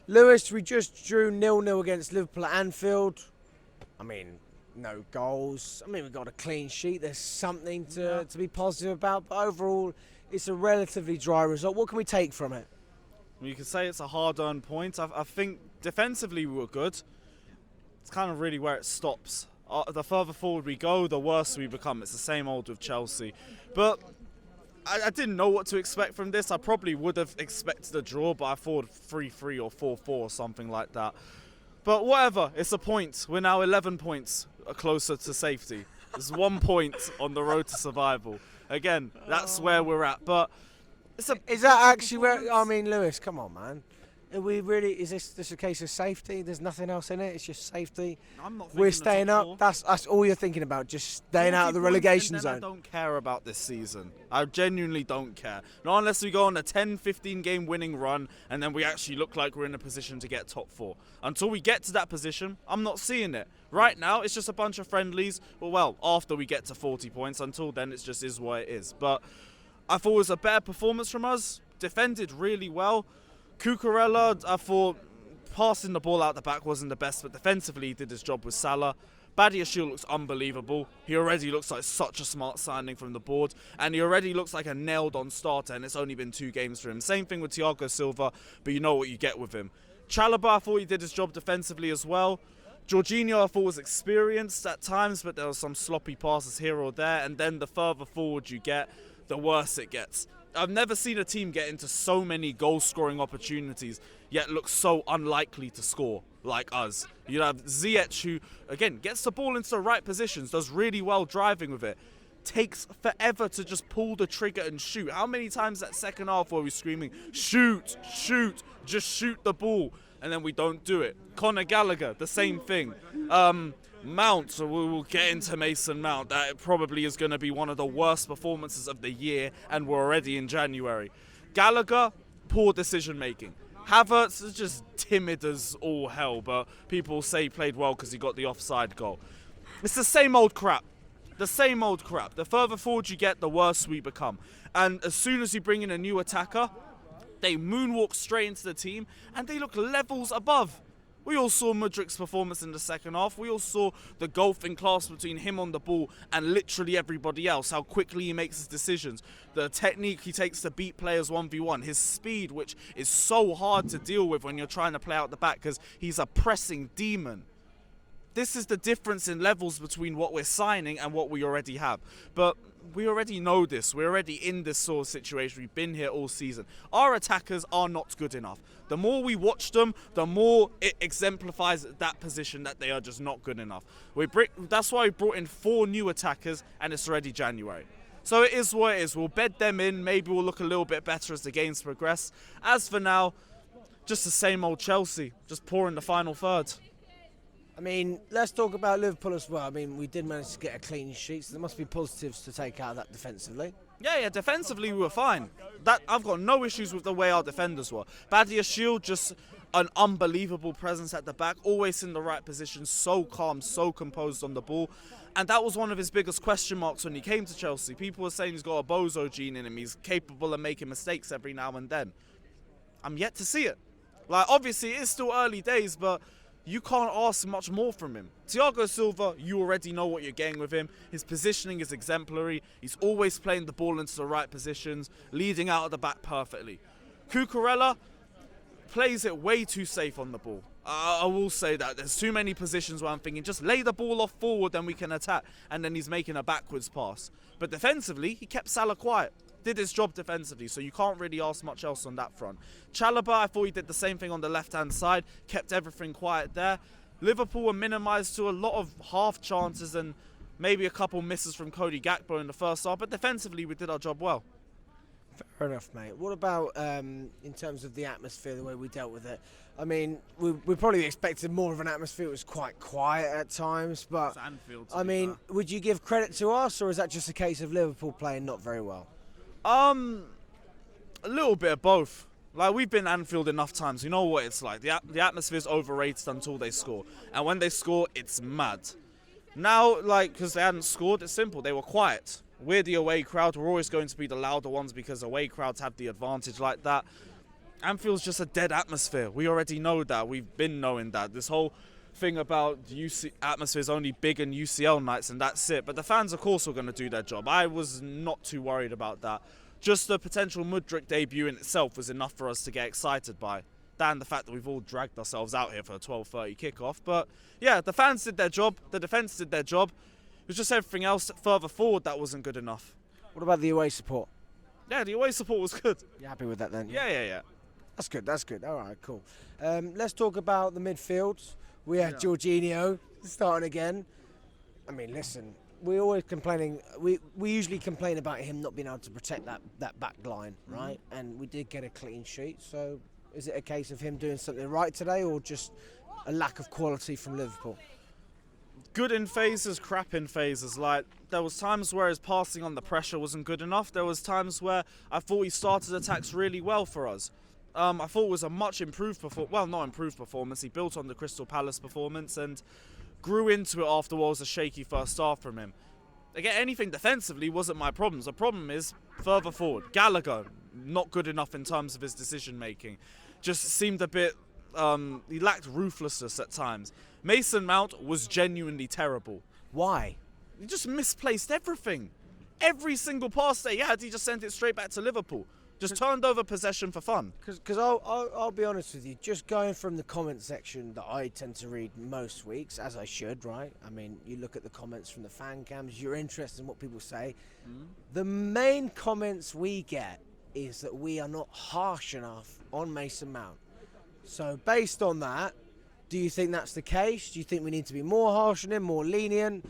Lewis, we just drew 0-0 against Liverpool at Anfield. I mean, no goals. I mean, we got a clean sheet. There's something to be positive about. But overall, it's a relatively dry result. What can we take from it? You could say it's a hard-earned point. I think defensively we were good. It's kind of really where it stops. The further forward we go, the worse we become. It's the same old with Chelsea. But I didn't know what to expect from this. I probably would have expected a draw, but I thought 3-3 or 4-4 or something like that. But whatever, it's a point. We're now 11 points closer to safety. There's 1 point on the road to survival. Again, that's where we're at. But is that actually where? I mean, Lewis, come on, man. Are we really? Is this a case of safety? There's nothing else in it. It's just safety. I'm not. We're staying up. That's all you're thinking about. Just staying out of the relegation zone. I don't care about this season. I genuinely don't care. Not unless we go on a 10-15 game winning run and then we actually look like we're in a position to get top 4. Until we get to that position, I'm not seeing it. Right now, it's just a bunch of friendlies. Well, after we get to 40 points. Until then, it just is what it is. But I thought it was a better performance from us. Defended really well. Cucurella, I thought passing the ball out the back wasn't the best, but defensively he did his job with Salah. Badiashile looks unbelievable. He already looks like such a smart signing from the board, and he already looks like a nailed-on starter, and it's only been 2 games for him. Same thing with Thiago Silva, but you know what you get with him. Chalobah, I thought he did his job defensively as well. Jorginho, I thought, was experienced at times, but there were some sloppy passes here or there, and then the further forward you get, the worse it gets. I've never seen a team get into so many goal-scoring opportunities, yet look so unlikely to score like us. You have Ziyech, who, again, gets the ball into the right positions, does really well driving with it, takes forever to just pull the trigger and shoot. How many times that second half were we screaming, shoot, shoot, just shoot the ball, and then we don't do it? Conor Gallagher, the same thing. Mount, so we'll get into Mason Mount. That probably is going to be one of the worst performances of the year, and we're already in January. Gallagher, poor decision making. Havertz is just timid as all hell, but people say he played well because he got the offside goal. It's the same old crap. The same old crap. The further forward you get, the worse we become. And as soon as you bring in a new attacker, they moonwalk straight into the team, and they look levels above. We all saw Mudrik's performance in the second half. We all saw the gulf in class between him on the ball and literally everybody else, how quickly he makes his decisions, the technique he takes to beat players 1v1, his speed, which is so hard to deal with when you're trying to play out the back because he's a pressing demon. This is the difference in levels between what we're signing and what we already have. But we already know this. We're already in this sort of situation. We've been here all season. Our attackers are not good enough. The more we watch them, the more it exemplifies that position that they are just not good enough. That's why we brought in 4 new attackers, and it's already January. So it is what it is. We'll bed them in. Maybe we'll look a little bit better as the games progress. As for now, just the same old Chelsea, just poor in the final third. I mean, let's talk about Liverpool as well. I mean, we did manage to get a clean sheet, so there must be positives to take out of that defensively. Yeah, defensively we were fine. I've got no issues with the way our defenders were. Badiashile, just an unbelievable presence at the back, always in the right position, so calm, so composed on the ball. And that was one of his biggest question marks when he came to Chelsea. People were saying he's got a bozo gene in him, he's capable of making mistakes every now and then. I'm yet to see it. Like, obviously it is still early days, but you can't ask much more from him. Thiago Silva, you already know what you're getting with him. His positioning is exemplary. He's always playing the ball into the right positions, leading out of the back perfectly. Cucurella plays it way too safe on the ball. I will say that. There's too many positions where I'm thinking, just lay the ball off forward, then we can attack. And then he's making a backwards pass. But defensively, he kept Salah quiet. Did his job defensively, so you can't really ask much else on that front. Chalobah, I thought he did the same thing on the left-hand side, kept everything quiet there. Liverpool were minimised to a lot of half chances and maybe a couple misses from Cody Gakpo in the first half, but defensively we did our job well. Fair enough, mate. What about in terms of the atmosphere, the way we dealt with it? I mean, we probably expected more of an atmosphere. It was quite quiet at times, but Anfield, I mean, would you give credit to us, or is that just a case of Liverpool playing not very well? A little bit of both. Like, we've been Anfield enough times. You know what it's like. The atmosphere's overrated until they score. And when they score, it's mad. Now, like, because they hadn't scored, it's simple. They were quiet. We're the away crowd. We're always going to be the louder ones because away crowds have the advantage like that. Anfield's just a dead atmosphere. We already know that. We've been knowing that. This whole thing about atmosphere is only big in UCL nights and that's it. But the fans, of course, are going to do their job. I was not too worried about that. Just the potential Mudryk debut in itself was enough for us to get excited by. Than the fact that we've all dragged ourselves out here for a 12:30 kickoff. But yeah, the fans did their job. The defence did their job. It was just everything else further forward that wasn't good enough. What about the away support? Yeah, the away support was good. You happy with that then? Yeah. That's good. All right, cool. Let's talk about the midfield. We had Jorginho starting again. I mean, listen, we always complaining. We usually complain about him not being able to protect that back line, right? And we did get a clean sheet. So is it a case of him doing something right today, or just a lack of quality from Liverpool? Good in phases, crap in phases. Like, there was times where his passing on the pressure wasn't good enough. There was times where I thought he started attacks really well for us. I thought it was a much improved performance. Well, not improved performance. He built on the Crystal Palace performance and grew into it after what was a shaky first half from him. Again, anything defensively wasn't my problem. The problem is further forward. Gallagher, not good enough in terms of his decision making. Just seemed a bit, he lacked ruthlessness at times. Mason Mount was genuinely terrible. Why? He just misplaced everything. Every single pass that he had, he just sent it straight back to Liverpool. Just turned over possession for fun. Because I'll be honest with you, just going from the comment section that I tend to read most weeks, as I should, right? I mean, you look at the comments from the fan cams, you're interested in what people say. The main comments we get is that we are not harsh enough on Mason Mount. So based on that, do you think that's the case? Do you think we need to be more harsh on him, more lenient?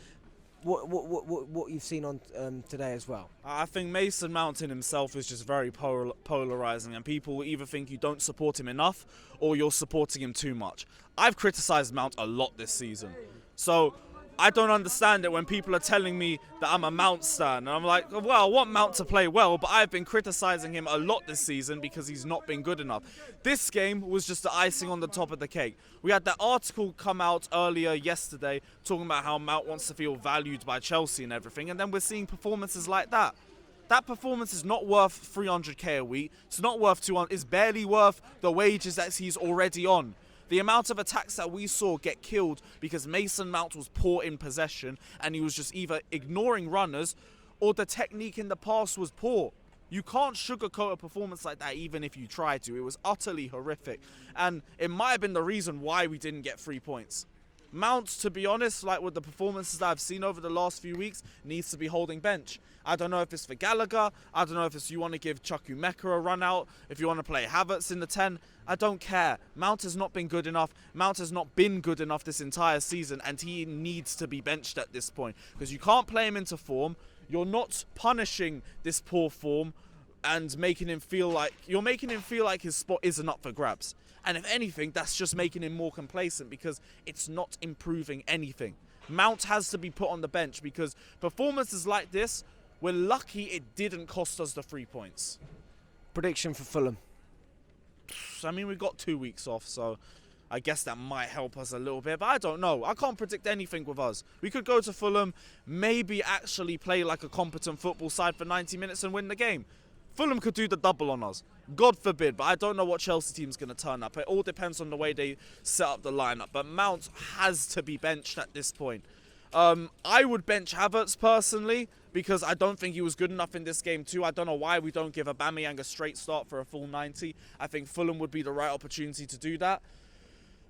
What you've seen on today as well? I think Mason Mount in himself is just very polarizing, and people either think you don't support him enough or you're supporting him too much. I've criticised Mount a lot this season, so I don't understand it when people are telling me that I'm a Mount stan. And I'm like, well, I want Mount to play well, but I've been criticising him a lot this season because he's not been good enough. This game was just the icing on the top of the cake. We had that article come out earlier yesterday talking about how Mount wants to feel valued by Chelsea and everything, and then we're seeing performances like that. That performance is not worth 300k a week. It's not worth 200. It's barely worth the wages that he's already on. The amount of attacks that we saw get killed because Mason Mount was poor in possession and he was just either ignoring runners or the technique in the pass was poor. You can't sugarcoat a performance like that even if you try to. It was utterly horrific. And it might have been the reason why we didn't get 3 points. Mount, to be honest, like with the performances that I've seen over the last few weeks, needs to be holding bench. I don't know if it's for Gallagher. I don't know if it's you want to give Chukwuemeka a run out. If you want to play Havertz in the 10. I don't care. Mount has not been good enough. Mount has not been good enough this entire season, and he needs to be benched at this point. Because you can't play him into form. You're not punishing this poor form and making him feel like his spot isn't up for grabs. And if anything, that's just making him more complacent because it's not improving anything. Mount has to be put on the bench because performances like this, we're lucky it didn't cost us the 3 points. Prediction for Fulham? I mean, we got 2 weeks off, so I guess that might help us a little bit, but I don't know. I can't predict anything with us. We could go to Fulham, maybe actually play like a competent football side for 90 minutes and win the game. Fulham could do the double on us. God forbid, but I don't know what Chelsea team's going to turn up. It all depends on the way they set up the lineup, but Mount has to be benched at this point. I would bench Havertz personally because I don't think he was good enough in this game too. I don't know why we don't give Aubameyang a straight start for a full 90. I think Fulham would be the right opportunity to do that.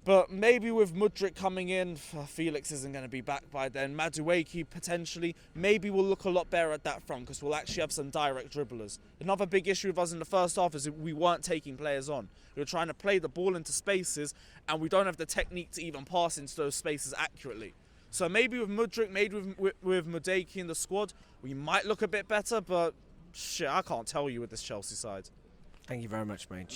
But maybe with Mudryk coming in, Felix isn't going to be back by then. Madueke potentially, maybe we'll look a lot better at that front because we'll actually have some direct dribblers. Another big issue with us in the first half is that we weren't taking players on. We were trying to play the ball into spaces and we don't have the technique to even pass into those spaces accurately. So maybe with Mudryk, maybe with Madueke in the squad, we might look a bit better, but shit, I can't tell you with this Chelsea side. Thank you very much, mate.